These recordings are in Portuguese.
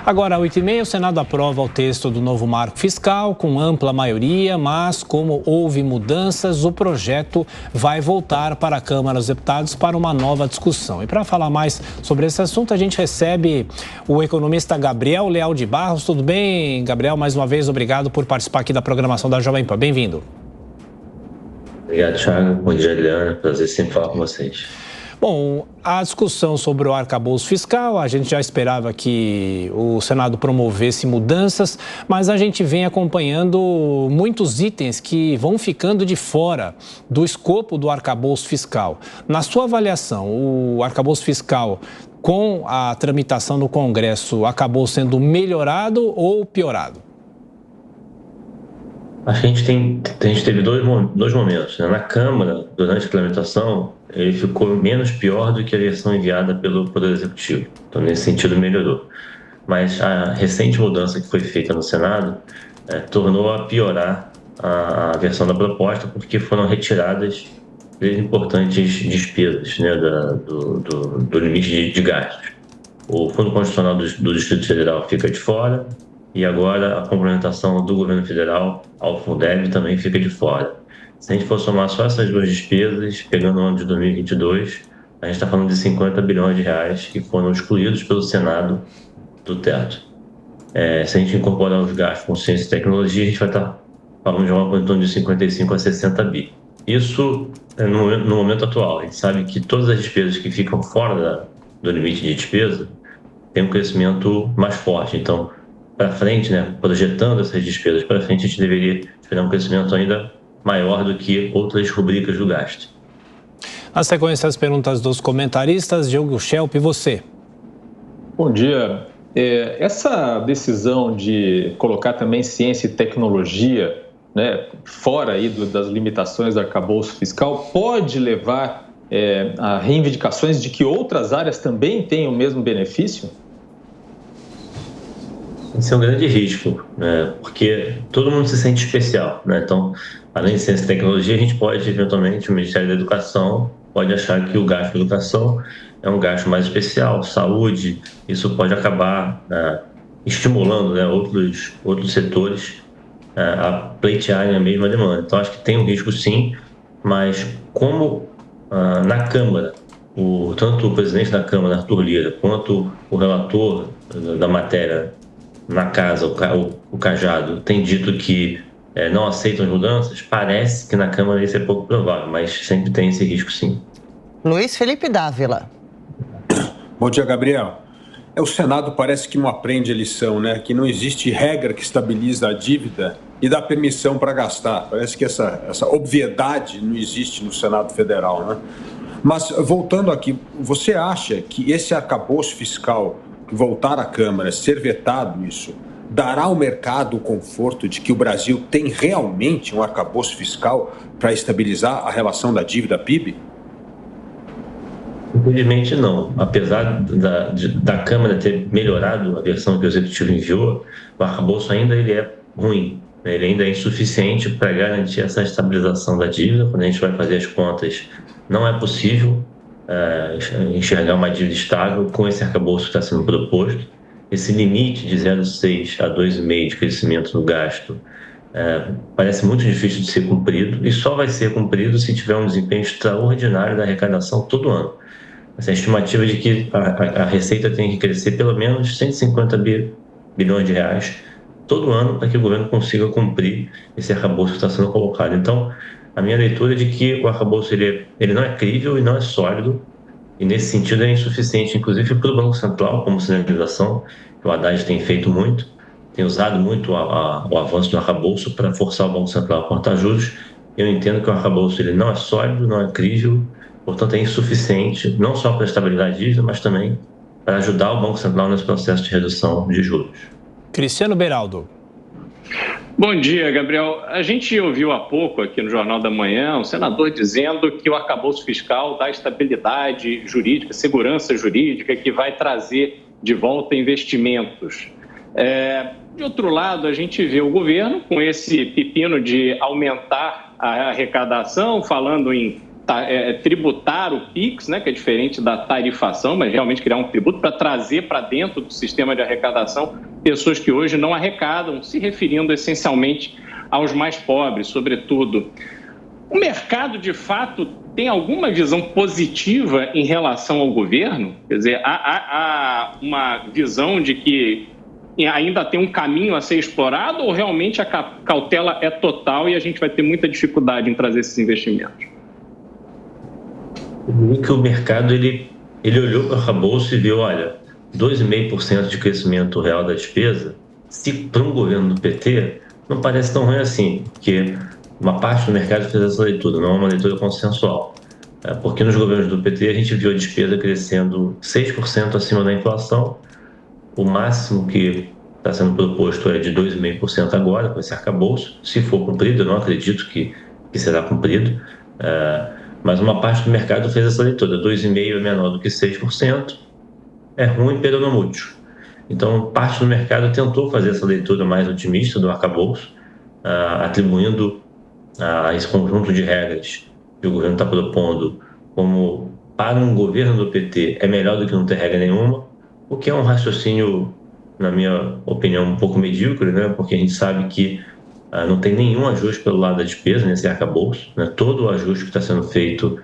Agora, 8h30, o Senado aprova o texto do novo marco fiscal com ampla maioria, mas como houve mudanças, o projeto vai voltar para a Câmara dos Deputados para uma nova discussão. E para falar mais sobre esse assunto, a gente recebe o economista Gabriel Leal de Barros. Tudo bem, Gabriel? Mais uma vez, obrigado por participar aqui da programação da Jovem Pan. Bem-vindo. Obrigado, Thiago. Bom dia, Adriana. Prazer sempre falar com vocês. Bom, a discussão sobre o arcabouço fiscal, a gente já esperava que o Senado promovesse mudanças, mas a gente vem acompanhando muitos itens que vão ficando de fora do escopo do arcabouço fiscal. Na sua avaliação, o arcabouço fiscal, com a tramitação no Congresso, acabou sendo melhorado ou piorado? Acho que a gente teve dois momentos, né? Na Câmara, durante a tramitação, ele ficou menos pior do que a versão enviada pelo Poder Executivo. Então, nesse sentido, melhorou. Mas a recente mudança que foi feita no Senado tornou a piorar a versão da proposta, porque foram retiradas importantes despesas, né, do limite de gastos. O Fundo Constitucional do Distrito Federal fica de fora, e agora a complementação do governo federal ao Fundeb também fica de fora. Se a gente for somar só essas duas despesas, pegando o ano de 2022, a gente está falando de 50 bilhões de reais que foram excluídos pelo Senado do teto. Se a gente incorporar os gastos com ciência e tecnologia, a gente vai estar falando de uma quantia de 55 a 60 bi. Isso no momento atual. A gente sabe que todas as despesas que ficam fora do limite de despesa têm um crescimento mais forte. Então, para frente, né, projetando essas despesas para frente, a gente deveria esperar um crescimento ainda maior do que outras rubricas do gasto. Na sequência, as perguntas dos comentaristas. Diogo Schelp, e você? Bom dia. Essa decisão de colocar também ciência e tecnologia, né, fora aí das limitações do arcabouço fiscal, pode levar a reivindicações de que outras áreas também tenham o mesmo benefício? Isso é um grande risco, né? Porque todo mundo se sente especial, né? Então, além de ciência e tecnologia, a gente pode, eventualmente, o Ministério da Educação pode achar que o gasto de educação é um gasto mais especial, saúde, isso pode acabar estimulando, né, outros setores a pleitearem a mesma demanda. Então, acho que tem um risco sim, mas como na Câmara, tanto o presidente da Câmara, Arthur Lira, quanto o relator da matéria na casa, o Cajado, tem dito que não aceitam as mudanças, parece que na Câmara isso é pouco provável, mas sempre tem esse risco sim. Luiz Felipe Dávila. Bom dia, Gabriel. O Senado parece que não aprende a lição, né? Que não existe regra que estabiliza a dívida e dá permissão para gastar. Parece que essa obviedade não existe no Senado Federal, né? Mas, voltando aqui, você acha que esse arcabouço fiscal voltar à Câmara, ser vetado isso, dará ao mercado o conforto de que o Brasil tem realmente um arcabouço fiscal para estabilizar a relação da dívida PIB? Infelizmente não. Apesar da Câmara ter melhorado a versão que o Executivo enviou, o arcabouço ainda ele é ruim. Ele ainda é insuficiente para garantir essa estabilização da dívida. Quando a gente vai fazer as contas, não é possível enxergar uma dívida estável com esse arcabouço que está sendo proposto. Esse limite de 0,6 a 2,5 de crescimento no gasto parece muito difícil de ser cumprido e só vai ser cumprido se tiver um desempenho extraordinário da arrecadação todo ano. Essa estimativa de que a receita tem que crescer pelo menos 150 bilhões de reais todo ano para que o governo consiga cumprir esse arcabouço que está sendo colocado. Então, a minha leitura é de que o arcabouço ele não é crível e não é sólido, e nesse sentido é insuficiente, inclusive para o Banco Central, como sinalização, que o Haddad tem feito muito, tem usado muito o avanço do arcabouço para forçar o Banco Central a cortar juros. Eu entendo que o arcabouço ele não é sólido, não é crível, portanto é insuficiente, não só para a estabilidade da dívida, mas também para ajudar o Banco Central nesse processo de redução de juros. Cristiano Beraldo. Bom dia, Gabriel. A gente ouviu há pouco aqui no Jornal da Manhã um senador dizendo que o arcabouço fiscal dá estabilidade jurídica, segurança jurídica, que vai trazer de volta investimentos. De outro lado, a gente vê o governo com esse pepino de aumentar a arrecadação, falando em tributar o PIX, né, que é diferente da tarifação, mas realmente criar um tributo para trazer para dentro do sistema de arrecadação pessoas que hoje não arrecadam, se referindo essencialmente aos mais pobres, sobretudo. O mercado, de fato, tem alguma visão positiva em relação ao governo? Quer dizer, há uma visão de que ainda tem um caminho a ser explorado ou realmente a cautela é total e a gente vai ter muita dificuldade em trazer esses investimentos? Que o mercado ele olhou para o arcabouço e viu, olha, 2,5% de crescimento real da despesa, se para um governo do PT, não parece tão ruim assim, porque uma parte do mercado fez essa leitura, não é uma leitura consensual. Porque nos governos do PT a gente viu a despesa crescendo 6% acima da inflação, o máximo que está sendo proposto é de 2,5% agora, com esse arcabouço. Se for cumprido, eu não acredito que será cumprido, mas uma parte do mercado fez essa leitura, 2,5% é menor do que 6%, é ruim, pero não útil. Então, parte do mercado tentou fazer essa leitura mais otimista do arcabouço, atribuindo a esse conjunto de regras que o governo está propondo como, para um governo do PT, é melhor do que não ter regra nenhuma, o que é um raciocínio, na minha opinião, um pouco medíocre, né? Porque a gente sabe que não tem nenhum ajuste pelo lado da despesa nesse arcabouço, né? Todo o ajuste que está sendo feito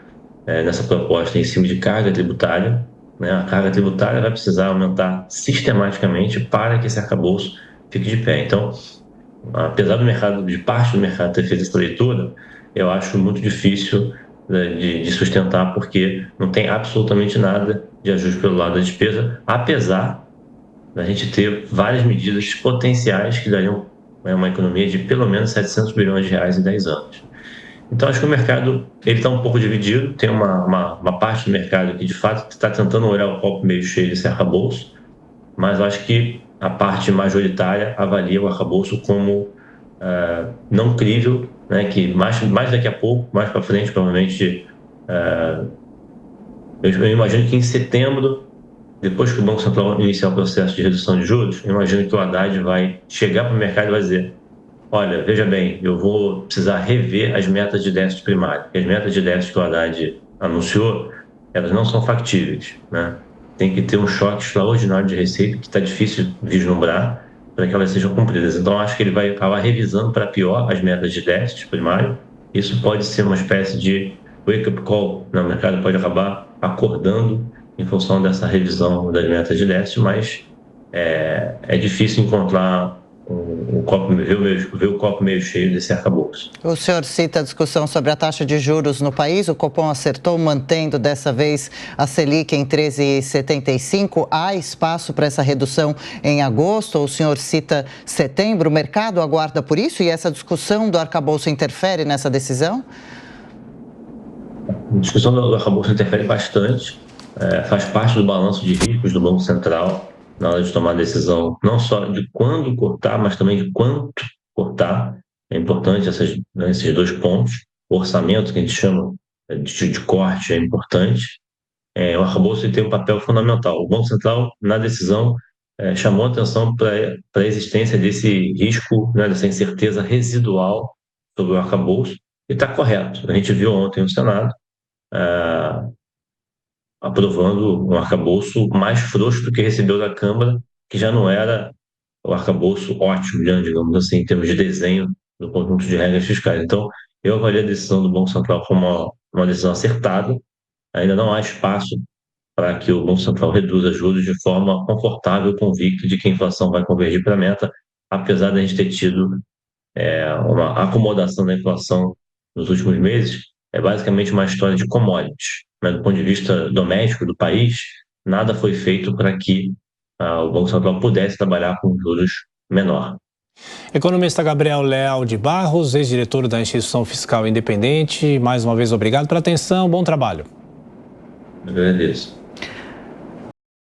nessa proposta é em cima de carga tributária, né? A carga tributária vai precisar aumentar sistematicamente para que esse arcabouço fique de pé. Então, apesar de parte do mercado ter feito essa leitura, eu acho muito difícil de sustentar, porque não tem absolutamente nada de ajuste pelo lado da despesa, apesar da gente ter várias medidas potenciais que dariam uma economia de pelo menos 700 bilhões de reais em 10 anos. Então, acho que o mercado está um pouco dividido, tem uma parte do mercado que, de fato, está tentando olhar o copo meio cheio desse arcabouço, mas eu acho que a parte majoritária avalia o arcabouço como não crível, né, que mais daqui a pouco, mais para frente, provavelmente, eu imagino que em setembro, depois que o Banco Central iniciar o processo de redução de juros, eu imagino que o Haddad vai chegar para o mercado e vai dizer: olha, veja bem, eu vou precisar rever as metas de déficit primário. As metas de déficit que o Haddad anunciou, elas não são factíveis, né? Tem que ter um choque extraordinário de receita que está difícil de vislumbrar para que elas sejam cumpridas. Então, acho que ele vai acabar revisando para pior as metas de déficit primário. Isso pode ser uma espécie de wake-up call, né? O mercado pode acabar acordando em função dessa revisão das metas de déficit, mas é difícil encontrar ver o copo meio cheio desse arcabouço. O senhor cita a discussão sobre a taxa de juros no país. O Copom acertou, mantendo dessa vez a Selic em 13,75. Há espaço para essa redução em agosto? O senhor cita setembro. O mercado aguarda por isso? E essa discussão do arcabouço interfere nessa decisão? A discussão do arcabouço interfere bastante. Faz parte do balanço de riscos do Banco Central na hora de tomar a decisão, não só de quando cortar, mas também de quanto cortar. É importante esses dois pontos. O orçamento, que a gente chama de corte, é importante. O arcabouço tem um papel fundamental. O Banco Central, na decisão, chamou a atenção para a existência desse risco, né, dessa incerteza residual sobre o arcabouço, e está correto. A gente viu ontem no Senado aprovando um arcabouço mais frouxo do que recebeu da Câmara, que já não era o arcabouço ótimo, digamos assim, em termos de desenho do conjunto de regras fiscais. Então, eu avalio a decisão do Banco Central como uma decisão acertada. Ainda não há espaço para que o Banco Central reduza juros de forma confortável, convicto de que a inflação vai convergir para a meta, apesar de a gente ter tido uma acomodação da inflação nos últimos meses. É basicamente uma história de commodities. Do ponto de vista doméstico do país, nada foi feito para que o Banco Central pudesse trabalhar com juros menor. Economista Gabriel Leal de Barros, ex-diretor da Instituição Fiscal Independente, mais uma vez obrigado pela atenção, bom trabalho. Eu agradeço.